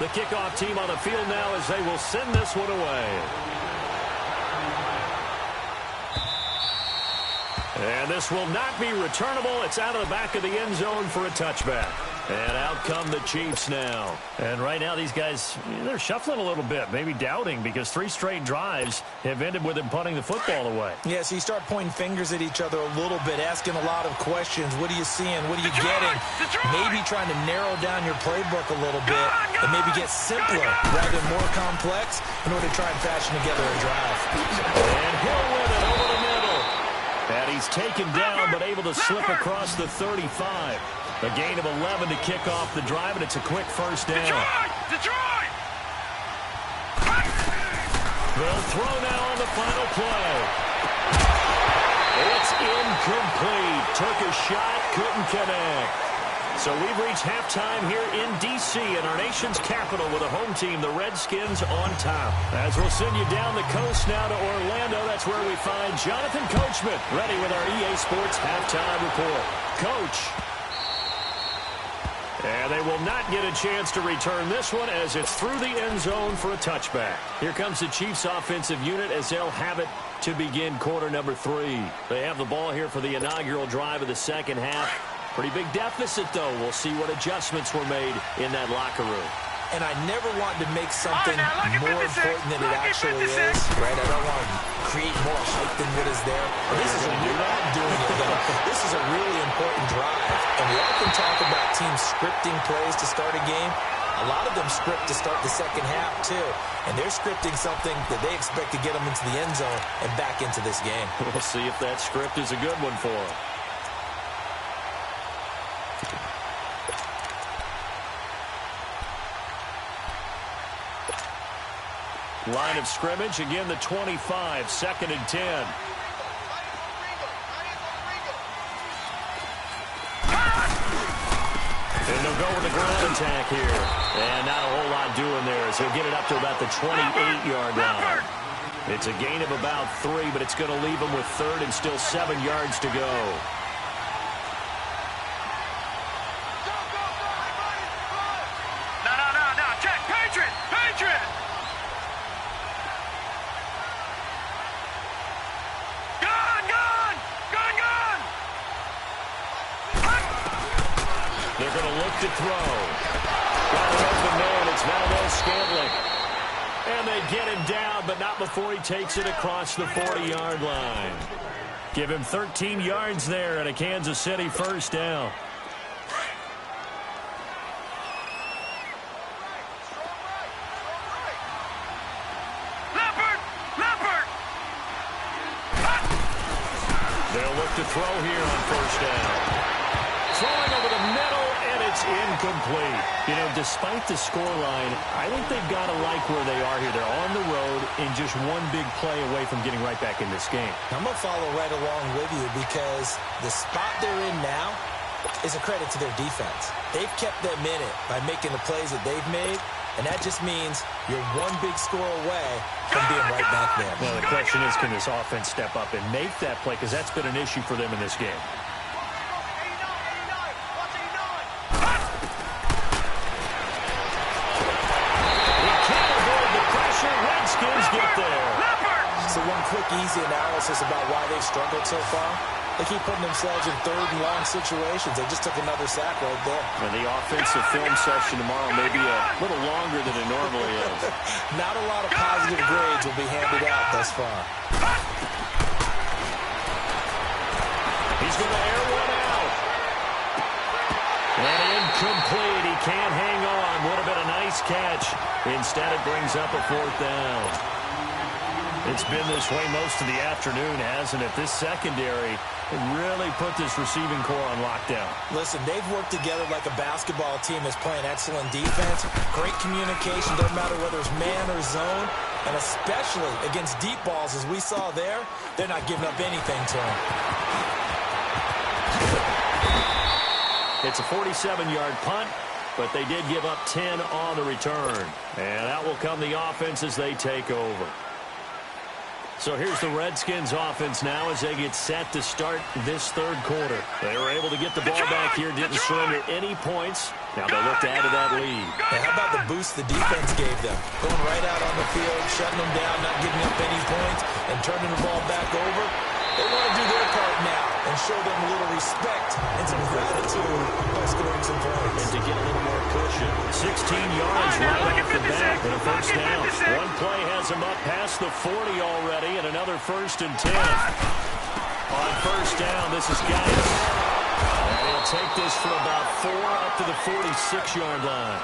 The kickoff team on the field now as they will send this one away. And this will not be returnable. It's out of the back of the end zone for a touchback. And out come the Chiefs now. And right now these guys, they're shuffling a little bit, maybe doubting, because 3 straight drives have ended with them punting the football away. Yeah, so you start pointing fingers at each other a little bit, asking a lot of questions. What are you seeing? What are you getting? Maybe trying to narrow down your playbook a little bit and maybe get simpler rather than more complex in order to try and fashion together a drive. And Hill with it over the middle. And he's taken down but able to slip across the 35. A gain of 11 to kick off the drive, and it's a quick first down. Detroit! They'll throw now on the final play. It's incomplete. Took a shot, couldn't connect. So we've reached halftime here in D.C. in our nation's capital with a home team, the Redskins, on top. As we'll send you down the coast now to Orlando, that's where we find Jonathan Coachman ready with our EA Sports halftime report. Coach. And they will not get a chance to return this one as it's through the end zone for a touchback. Here comes the Chiefs offensive unit as they'll have it to begin quarter number 3. They have the ball here for the inaugural drive of the second half. Pretty big deficit, though. We'll see what adjustments were made in that locker room. And I never want to make something more important than it actually is, right? I don't want to create more hype than what is there. But this is a not doing it, though. This is a really important drive. And we often talk about teams scripting plays to start a game. A lot of them script to start the second half, too. And they're scripting something that they expect to get them into the end zone and back into this game. We'll see if that script is a good one for them. Line of scrimmage, again the 25, 2nd and 10. And they'll go with the ground attack here. And not a whole lot doing there as he'll get it up to about the 28-yard line. It's a gain of about 3, but it's going to leave him with 3rd and still 7 yards to go. No. Check. Patriot. They're going to look to throw. Got an open man. It's Valdez-Scantling. And they get him down, but not before he takes it across the 40-yard line. Give him 13 yards there and a Kansas City first down. Leopard! They'll look to throw here on first down. Throwing over the middle, and it's incomplete. You know, despite the scoreline, I think they've got to like where they are here. They're on the road and just one big play away from getting right back in this game. I'm going to follow right along with you because the spot they're in now is a credit to their defense. They've kept them in it by making the plays that they've made, and that just means you're one big score away from being right back there. Well, the question is, can this offense step up and make that play? Because that's been an issue for them in this game. Redskins get there. So one quick, easy analysis about why they've struggled so far. They keep putting themselves in 3rd and long situations. They just took another sack right there. And the offensive film session tomorrow may be a little longer than it normally is. Not a lot of positive grades will be handed out thus far. He's going to air one out. And incomplete. He can't hang on. Would have been a nice catch. Instead, it brings up a 4th down. It's been this way most of the afternoon, hasn't it? This secondary really put this receiving core on lockdown. Listen, they've worked together like a basketball team that's playing excellent defense. Great communication, doesn't matter whether it's man or zone. And especially against deep balls, as we saw there, they're not giving up anything to them. It's a 47-yard punt, but they did give up 10 on the return. And out will come the offense as they take over. So here's the Redskins offense now as they get set to start this third quarter. They were able to get the ball back here, didn't surrender any points. Now they look to add to that lead. And how about the boost the defense gave them? Going right out on the field, shutting them down, not giving up any points, and turning the ball back over. They want to do their part now and show them a little respect and some gratitude by scoring some points. And to get a little more cushion. 16 yards right off the bat and a first down. One play has him up past the 40 already and another 1st and 10. On first down, this is Gaius. And he'll take this for about 4 up to the 46-yard line.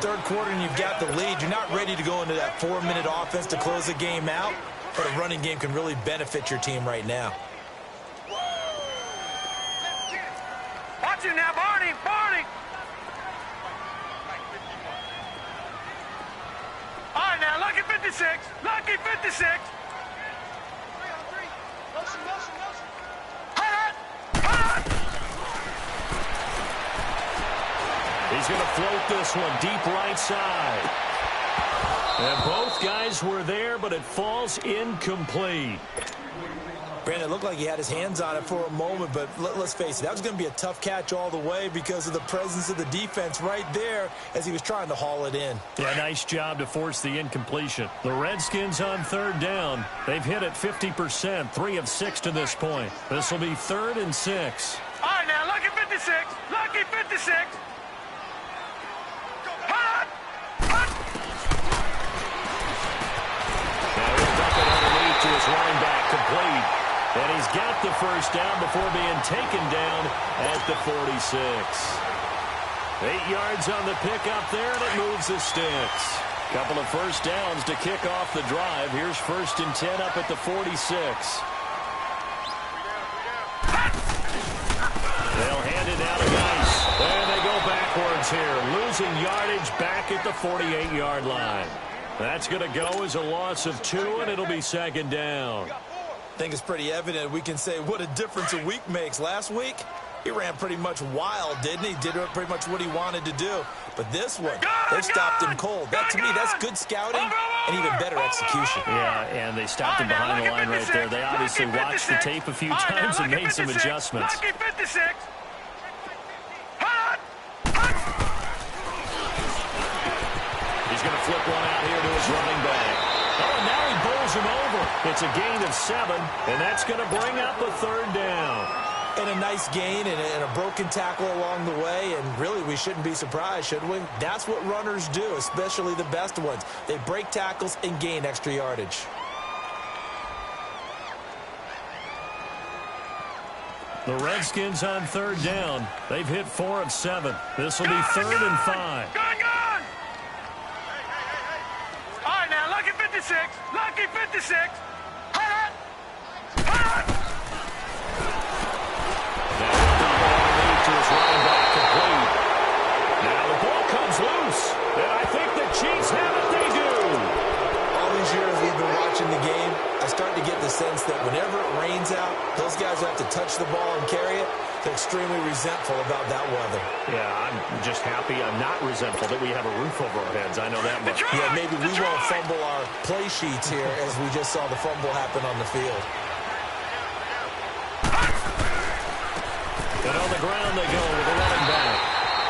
Third quarter and you've got the lead. You're not ready to go into that 4-minute offense to close the game out. But a running game can really benefit your team right now. Watch it now, Barney, Barney. All right, now, lucky 56. Lucky 56. He's going to float this one deep right side. And both guys were there, but it falls incomplete. Brandon, it looked like he had his hands on it for a moment, but let's face it, that was going to be a tough catch all the way because of the presence of the defense right there as he was trying to haul it in. Yeah, nice job to force the incompletion. The Redskins on third down. They've hit it 50%, 3 of 6 to this point. This will be 3rd and 6. All right, now, lucky 56. Lucky 56. To his running back, complete. And he's got the first down before being taken down at the 46. 8 yards on the pickup there, and it moves the sticks. Couple of first downs to kick off the drive. Here's 1st and 10 up at the 46. They'll hand it out to Gaius. And they go backwards here, losing yardage back at the 48-yard line. That's going to go as a loss of 2, and it'll be 2nd down. I think it's pretty evident. We can say what a difference a week makes. Last week, he ran pretty much wild, didn't he? Did pretty much what he wanted to do. But this one, they stopped him cold. That, to me, that's good scouting and even better execution. Yeah, and they stopped him behind the line right there. They obviously watched the tape a few times and made some adjustments. Lucky 56. He's going to flip one out here to his running back. Oh, and now he bowls him over. It's a gain of 7, and that's going to bring up a 3rd down. And a nice gain and a broken tackle along the way, and really we shouldn't be surprised, should we? That's what runners do, especially the best ones. They break tackles and gain extra yardage. The Redskins on 3rd down. They've hit 4 of 7. This will be 3rd and 5. Gone! All right, now, lucky 56. Lucky 56. To his running back, complete. Now the ball comes loose, and I think the Chiefs have it. They do. All these years we've been watching the game, I start to get the sense that whenever it rains out, those guys who have to touch the ball and carry it, they're extremely resentful about that weather. Yeah, I'm just happy I'm not resentful that we have a roof over our heads. I know that much. Yeah, maybe we won't fumble our play sheets here as we just saw the fumble happen on the field. And on the ground they go with a running back.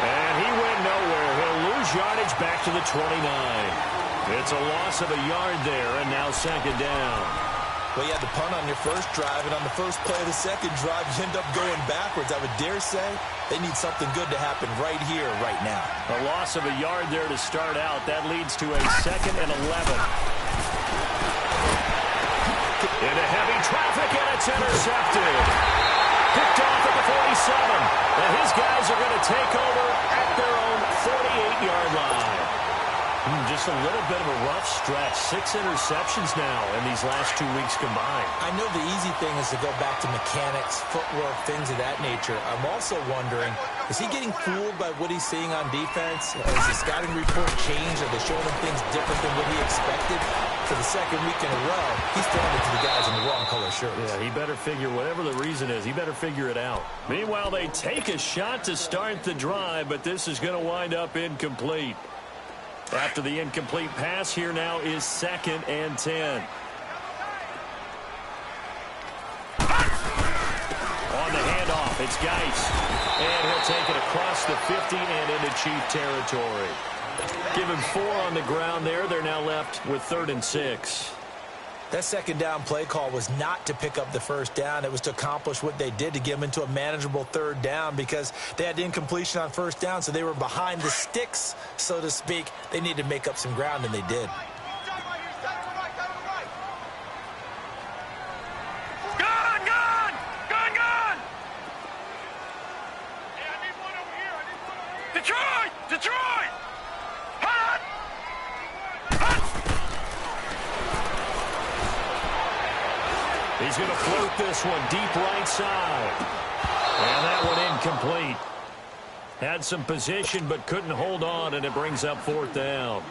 And he went nowhere. He'll lose yardage back to the 29. It's a loss of a yard there, and now 2nd down. Well, you had the punt on your first drive, and on the first play of the second drive, you end up going backwards. I would dare say they need something good to happen right here, right now. A loss of a yard there to start out. That leads to a 2nd and 11. Into heavy traffic, and it's intercepted. Picked off at the 47. And his guys are going to take over at their own 48-yard line. Just a little bit of a rough stretch. 6 interceptions now in these last 2 weeks combined. I know the easy thing is to go back to mechanics, footwork, things of that nature. I'm also wondering, is he getting fooled by what he's seeing on defense? Has the scouting report changed? Are they showing him things different than what he expected? For the 2nd week in a row, he's throwing it to the guys in the wrong color shirts. Yeah, he better figure, whatever the reason is, he better figure it out. Meanwhile, they take a shot to start the drive, but this is going to wind up incomplete. After the incomplete pass, here now is 2nd and 10. It's Geis. And he'll take it across the 50 and into Chief territory. Give him 4 on the ground there. They're now left with 3rd and 6. That second down play call was not to pick up the first down. It was to accomplish what they did, to get them into a manageable 3rd down, because they had incompletion on first down, so they were behind the sticks, so to speak. They needed to make up some ground, and they did. Detroit! He's going to float this one deep right side. And that one incomplete. Had some position but couldn't hold on, and it brings up 4th down.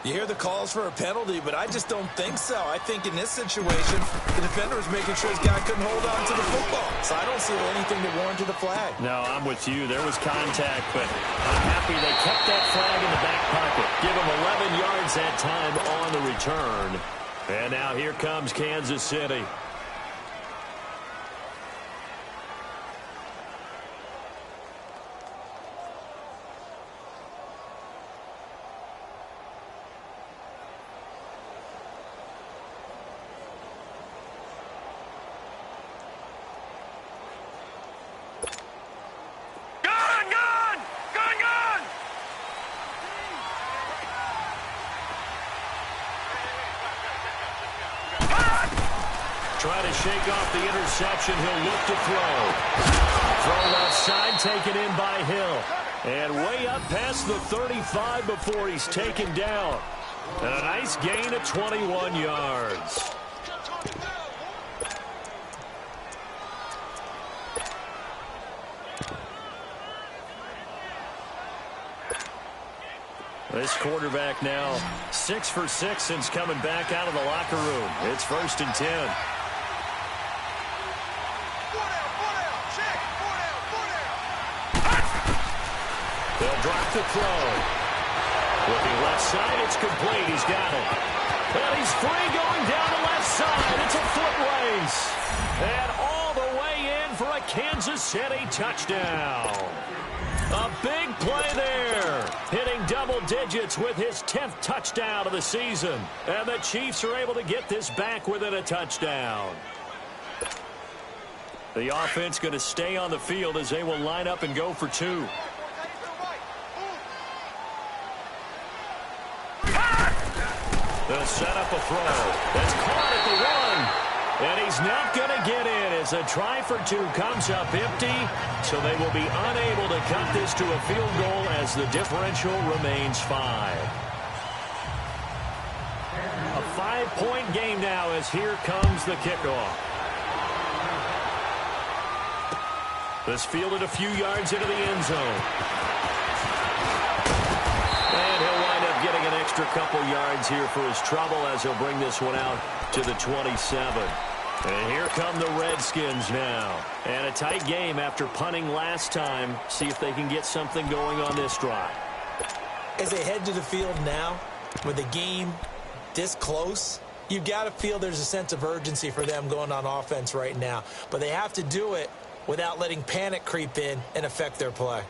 You hear the calls for a penalty, but I just don't think so. I think in this situation, the defender was making sure his guy couldn't hold on to the football. So I don't see anything that warranted the flag. No, I'm with you. There was contact, but I'm happy they kept that flag in the back pocket. Give him 11 yards that time on the return. And now here comes Kansas City. Try to shake off the interception. He'll look to throw. Throw left side, taken in by Hill. And way up past the 35 before he's taken down. And a nice gain of 21 yards. This quarterback now 6 for 6 since coming back out of the locker room. It's 1st and 10. They'll drop the throw. Looking left side, it's complete. He's got it. And he's free going down the left side. It's a foot race. And all the way in for a Kansas City touchdown. A big play there. Hitting double digits with his 10th touchdown of the season. And the Chiefs are able to get this back within a touchdown. The offense going to stay on the field as they will line up and go for 2. They'll set up a throw. That's caught at the 1. And he's not going to get in as a try for 2 comes up empty. So they will be unable to cut this to a field goal as the differential remains 5. A 5-point game now as here comes the kickoff. This fielded a few yards into the end zone. And he'll wind up getting an extra couple yards here for his trouble as he'll bring this one out to the 27. And here come the Redskins now. And a tight game after punting last time. See if they can get something going on this drive. As they head to the field now, with the game this close, you've got to feel there's a sense of urgency for them going on offense right now. But they have to do it without letting panic creep in and affect their play.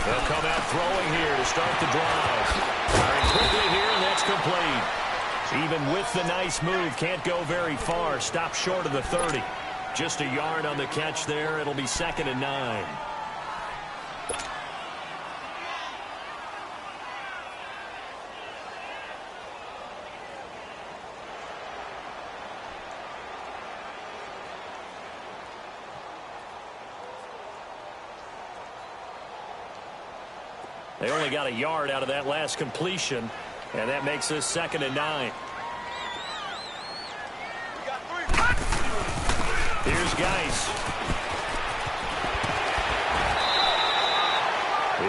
They'll come out throwing here to start the drive. Firing quickly here, and that's complete. Even with the nice move, can't go very far. Stop short of the 30. Just a yard on the catch there. It'll be 2nd and 9. They only got a yard out of that last completion, and that makes this 2nd and 9. Here's Geis.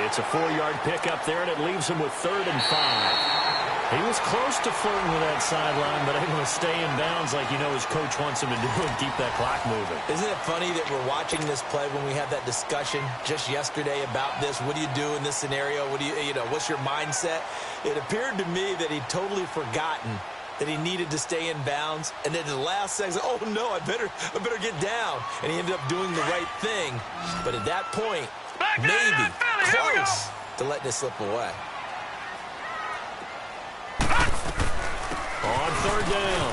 It's a 4-yard pickup there, and it leaves him with 3rd and 5. He was close to flirting with that sideline, but able to stay in bounds like his coach wants him to do and keep that clock moving. Isn't it funny that we're watching this play when we had that discussion just yesterday about this? What do you do in this scenario? What do what's your mindset? It appeared to me that he'd totally forgotten that he needed to stay in bounds, and then at the last second, oh no, I better get down. And he ended up doing the right thing. But at that point, maybe close to letting it slip away. On 3rd down,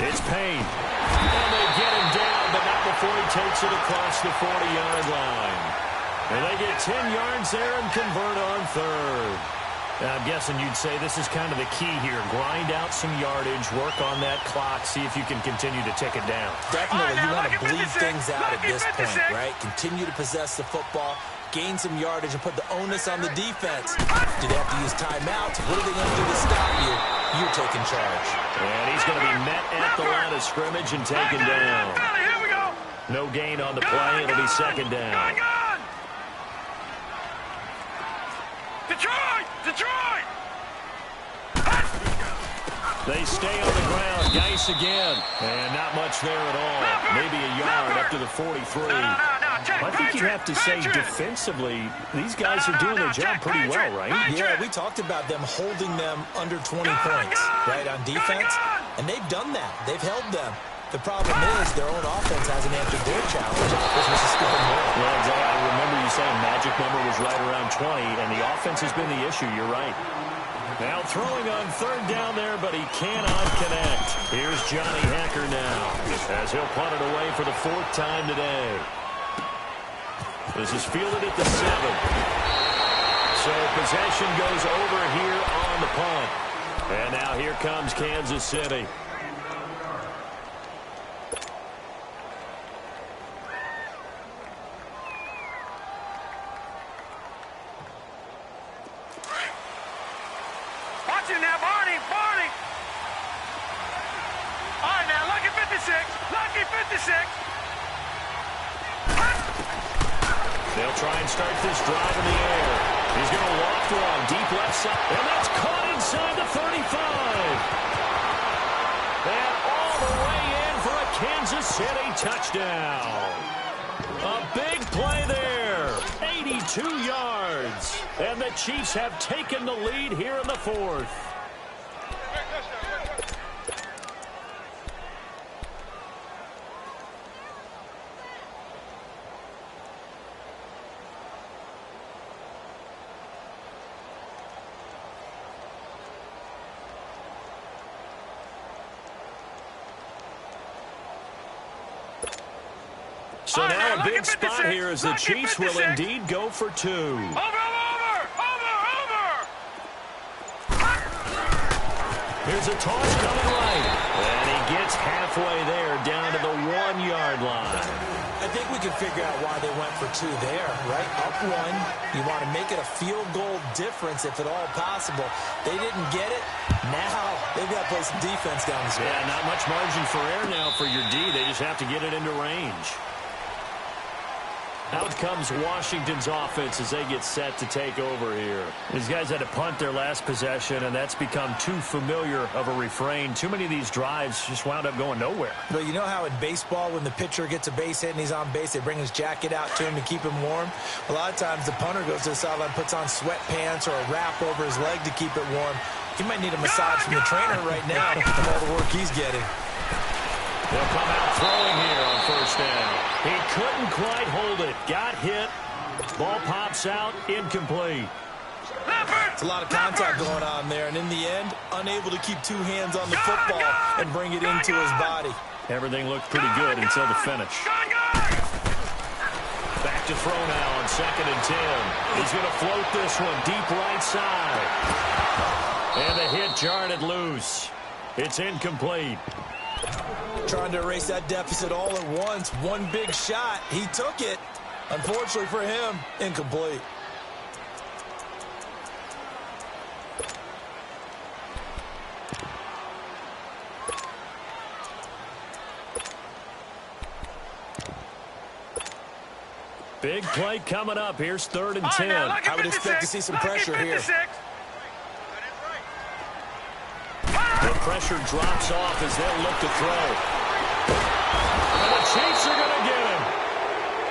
it's Payne. And they get him down, but not before he takes it across the 40-yard line. And they get 10 yards there and convert on 3rd. Now, I'm guessing you'd say this is kind of the key here. Grind out some yardage, work on that clock, see if you can continue to tick it down. Definitely, you want to bleed things out at this point, right? Continue to possess the football, gain some yardage, and put the onus on the defense. Do they have to use timeouts? What are they going to do to stop you? You're taking charge. And he's going to be met at the line of scrimmage and taken down. No gain on the play. It'll be 2nd down. Detroit! They stay on the ground. Geis again. And not much there at all. Maybe a yard up to the 43. I think you'd have to say defensively, these guys are doing their job pretty well, right? Yeah, we talked about them holding them under 20 points, right, on defense. And they've done that. They've held them. The problem is their own offense hasn't answered their challenge, which was to skip them more. Well, I remember you saying magic number was right around 20, and the offense has been the issue. You're right. Now throwing on 3rd down there, but he cannot connect. Here's Johnny Hacker now, as he'll punt it away for the 4th time today. This is fielded at the 7. So possession goes over here on the punt. And now here comes Kansas City. Watch him now, Barney! All right, now, lucky 56! Lucky 56! They'll try and start this drive in the air. He's going to loft one deep left side. And that's caught inside the 35. And all the way in for a Kansas City touchdown. A big play there. 82 yards. And the Chiefs have taken the lead here in the 4th. So now a big spot here as the Chiefs will indeed go for 2. Over! Here's a toss coming right. And he gets halfway there down to the 1-yard line. I think we can figure out why they went for 2 there, right? Up 1. You want to make it a field goal difference if at all possible. They didn't get it. Now they've got to play some defense down the stretch. Yeah, not much margin for error now for your D. They just have to get it into range. Out comes Washington's offense as they get set to take over here. These guys had to punt their last possession, and that's become too familiar of a refrain. Too many of these drives just wound up going nowhere. But you know how in baseball, when the pitcher gets a base hit and he's on base, they bring his jacket out to him to keep him warm? A lot of times the punter goes to the sideline, puts on sweatpants or a wrap over his leg to keep it warm. He might need a massage from the trainer right now from all the work he's getting. They'll come out throwing here on 1st down. He couldn't quite hold it. Got hit. Ball pops out. Incomplete. It's a lot of contact going on there, and in the end, unable to keep 2 hands on the football and bring it into his body. Everything looked pretty good until the finish. Back to throw now on 2nd and 10. He's going to float this one deep right side. And the hit jarred it loose. It's incomplete. Trying to erase that deficit all at once. One big shot. He took it. Unfortunately for him, incomplete. Big play coming up. Here's 3rd and 10. I would expect to see some pressure here. The pressure drops off as they'll look to throw. And the Chiefs are going to get him.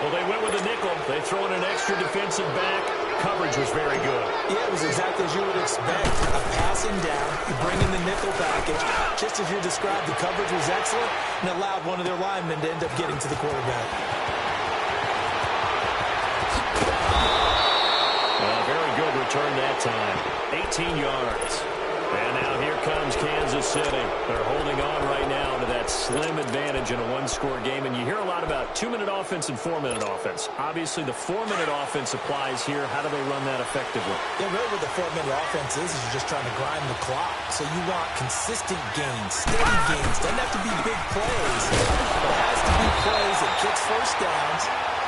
Well, they went with a nickel. They throw in an extra defensive back. Coverage was very good. Yeah, it was exactly as you would expect. A passing down, you bring in the nickel package. Just as you described, the coverage was excellent and allowed one of their linemen to end up getting to the quarterback. Very good return that time. 18 yards. And now here comes Kansas City. They're holding on right now to that slim advantage in a one-score game. And you hear a lot about 2-minute offense and 4-minute offense. Obviously, the 4-minute offense applies here. How do they run that effectively? Yeah, really what the 4-minute offense is you're just trying to grind the clock. So you want consistent gains, steady gains. Doesn't have to be big plays, but it has to be plays that gets first downs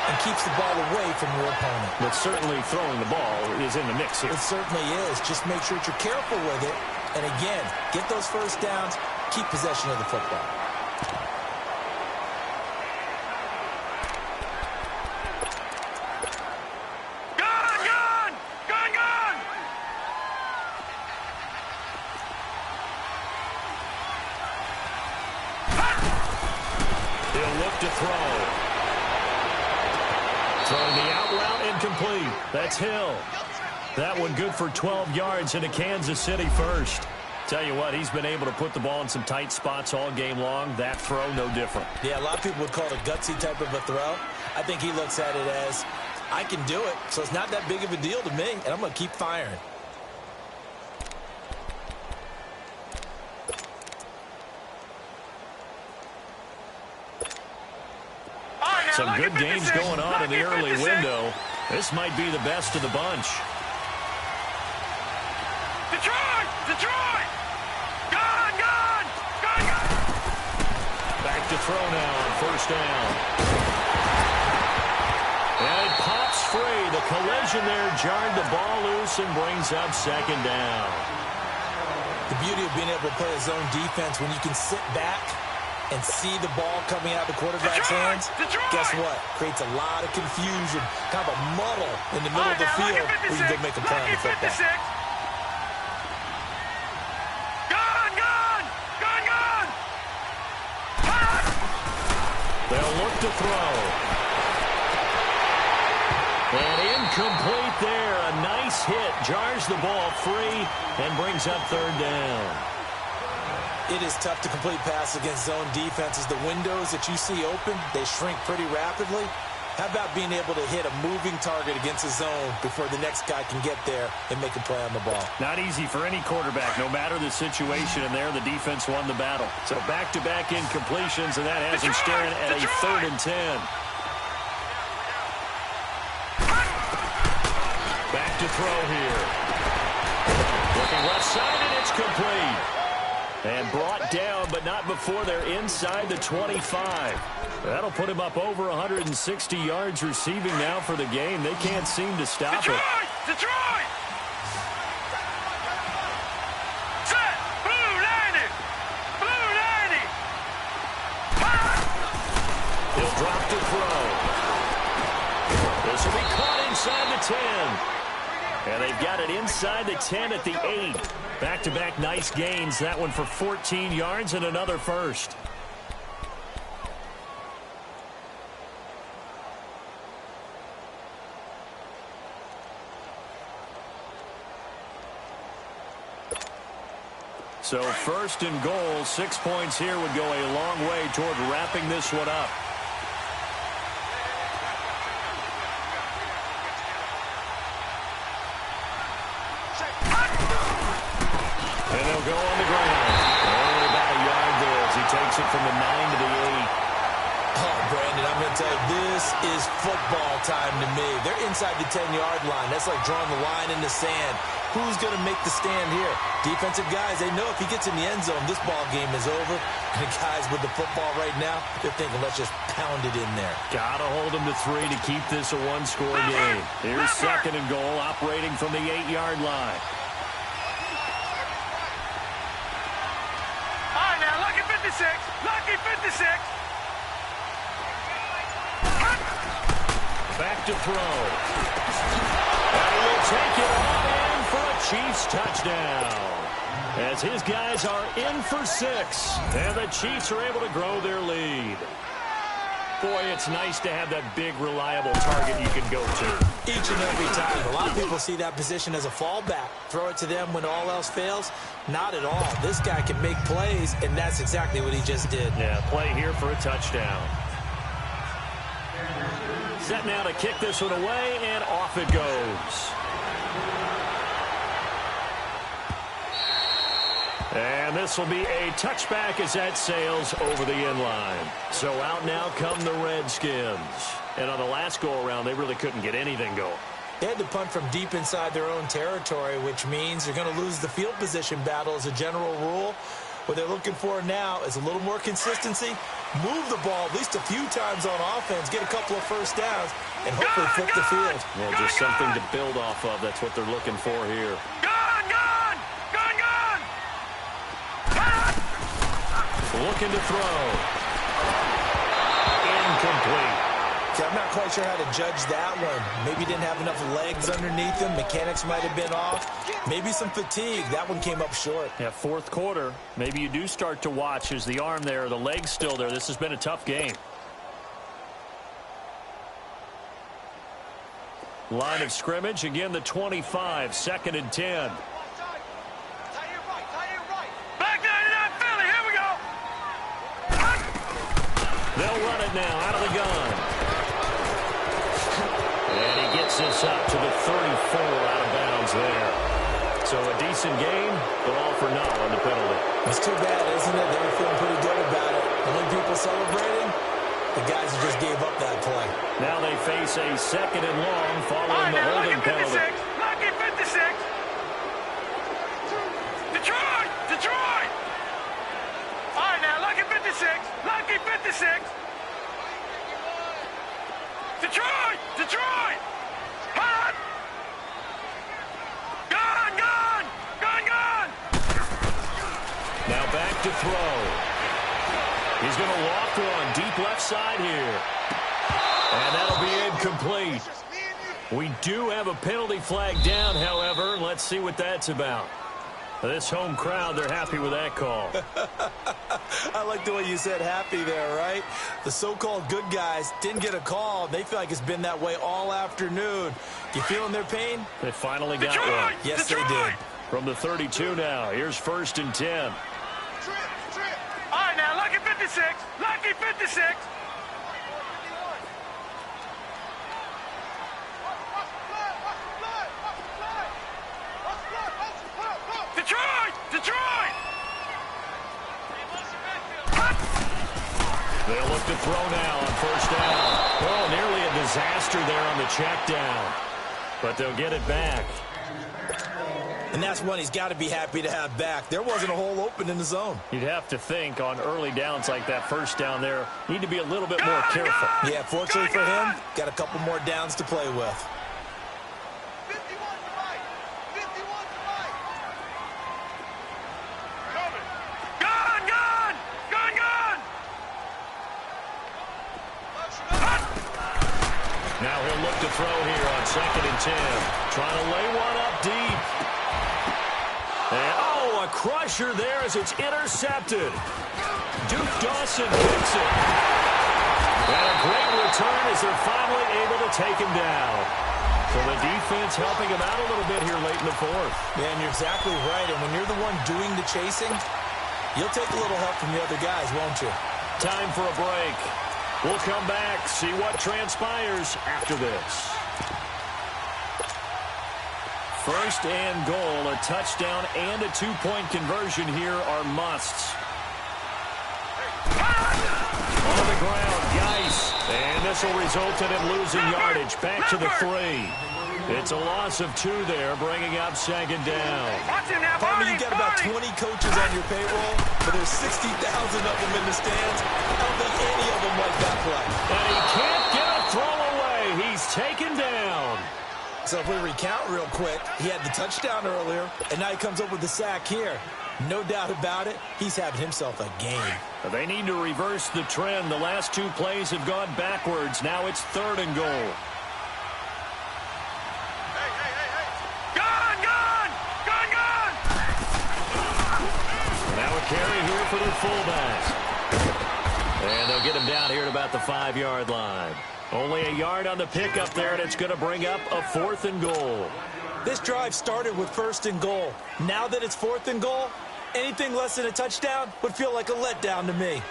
and keeps the ball away from your opponent. But certainly throwing the ball is in the mix here. It certainly is. Just make sure that you're careful with it. And again, get those first downs, keep possession of the football. Gun! He'll look to throw. Throwing the out route incomplete. That's Hill. That one good for 12 yards into Kansas City first. Tell you what, he's been able to put the ball in some tight spots all game long. That throw, no different. Yeah, a lot of people would call it a gutsy type of a throw. I think he looks at it as, I can do it, so it's not that big of a deal to me, and I'm going to keep firing. Some good games going on in the early window. This might be the best of the bunch. Detroit! Gun! Back to throw now on 1st down. And it pops free. The collision there jarred the ball loose and brings up 2nd down. The beauty of being able to play a zone defense when you can sit back and see the ball coming out of the quarterback's hands, guess what? Creates a lot of confusion, kind of a muddle in the middle of the field where you can go make a play on the football. Gun! They'll look to throw. And incomplete there. A nice hit. Jars the ball free and brings up 3rd down. It is tough to complete pass against zone defenses. The windows that you see open, they shrink pretty rapidly. How about being able to hit a moving target against a zone before the next guy can get there and make a play on the ball? Not easy for any quarterback, no matter the situation, and there the defense won the battle. So back-to-back incompletions, and that has him staring at a 3rd and 10. Back to throw here. Looking left side, and it's complete. And brought down, but not before they're inside the 25. That'll put him up over 160 yards receiving now for the game. They can't seem to stop it. Detroit! Set! Blue 90! He'll drop to throw. This will be caught inside the 10. And they've got it inside the 10 at the 8. Back-to-back nice gains. That one for 14 yards and another first. So 1st and goal, 6 points here would go a long way toward wrapping this one up. And they'll go on the ground. Only about a yard there as he takes it from the 9 to the 8. Oh, Brandon, I'm going to tell you, this is football time to me. They're inside the 10-yard line. That's like drawing the line in the sand. Who's going to make the stand here? Defensive guys, they know if he gets in the end zone, this ball game is over. And the guys with the football right now, they're thinking, let's just pound it in there. Got to hold them to 3 to keep this a one-score game. Here's 2nd and goal, operating from the 8-yard line. All right, now, lucky 56. Lucky 56. back to throw. And he will take it all in for a Chiefs touchdown. As his guys are in for 6. And the Chiefs are able to grow their lead. Boy, it's nice to have that big, reliable target you can go to. Each and every time. A lot of people see that position as a fallback. Throw it to them when all else fails. Not at all. This guy can make plays, and that's exactly what he just did. Yeah, play here for a touchdown. Set now to kick this one away, and off it goes. And this will be a touchback as that sails over the end line. So out now come the Redskins. And on the last go-around, they really couldn't get anything going. They had to punt from deep inside their own territory, which means they're going to lose the field position battle as a general rule. What they're looking for now is a little more consistency, move the ball at least a few times on offense, get a couple of first downs, and hopefully flip the field. Well, just something to build off of. That's what they're looking for here. Looking to throw. Incomplete. See, I'm not quite sure how to judge that one. Maybe didn't have enough legs underneath him. Mechanics might have been off. Maybe some fatigue. That one came up short. Yeah, fourth quarter. Maybe you do start to watch. Is the arm there, the leg's still there? This has been a tough game. Line of scrimmage. Again, the 25. 2nd and 10. They'll run it now out of the gun. And he gets this up to the 34 out of bounds there. So a decent game, but all for naught on the penalty. It's too bad, isn't it? They were feeling pretty good about it. The only people celebrating, the guys who just gave up that play. Now they face a 2nd and long following the holding penalty. Lucky 56. Detroit! Detroit! All right, now, lucky 56. Lucky 56. Detroit! Detroit! Hot! Gone! Gone! Gone! Gone! Now back to throw. He's going to loft one deep left side here. And that'll be incomplete. We do have a penalty flag down, however. Let's see what that's about. This home crowd, they're happy with that call. I like the way you said happy there, right? The so-called good guys didn't get a call. They feel like it's been that way all afternoon. You feeling their pain? They finally got Detroit! one. Yes, Detroit! they did. From the 32 now, here's 1st and 10. All right, now, lucky 56. Lucky 56. Detroit! Detroit! They'll look to throw now on 1st down. Oh, nearly a disaster there on the check down. But they'll get it back. And that's one he's got to be happy to have back. There wasn't a hole open in the zone. You'd have to think on early downs like that 1st down there, need to be a little bit more careful. Yeah, fortunately for him, got a couple more downs to play with. Now he'll look to throw here on 2nd and 10. Trying to lay one up deep. And, oh, a crusher there as it's intercepted. Duke Dawson picks it. And a great return as they're finally able to take him down. So the defense helping him out a little bit here late in the 4th. Yeah, and you're exactly right. And when you're the one doing the chasing, you'll take a little help from the other guys, won't you? Time for a break. We'll come back, see what transpires after this. 1st and goal, a touchdown and a 2-point conversion here are musts. On the ground, Geis. And this will result in him losing yardage. Back to the 3. It's a loss of 2 there, bringing up 2nd down. Palmer, you got about 20 coaches on your payroll, but there's 60,000 of them in the stands. I don't think any of them like that play. And he can't get a throw away. He's taken down. So if we recount real quick, he had the touchdown earlier, and now he comes up with the sack here. No doubt about it, he's having himself a game. They need to reverse the trend. The last 2 plays have gone backwards. Now it's 3rd and goal. carry here for their fullbacks. And they'll get him down here at about the 5-yard line. Only a yard on the pickup there, and it's going to bring up a 4th and goal. This drive started with 1st and goal. Now that it's 4th and goal, anything less than a touchdown would feel like a letdown to me.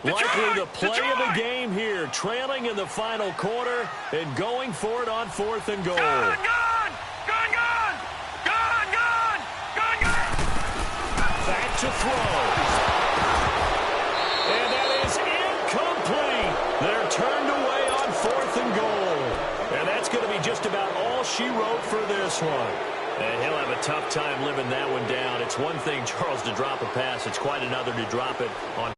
Likely the play of the game here, trailing in the final quarter and going for it on 4th and goal. Gone! Gone! Gone! Gone! Gone! Gone! Gone! Back to throw. And that is incomplete. They're turned away on 4th and goal. And that's going to be just about all she wrote for this one. And he'll have a tough time living that one down. It's one thing, Charles, to drop a pass. It's quite another to drop it on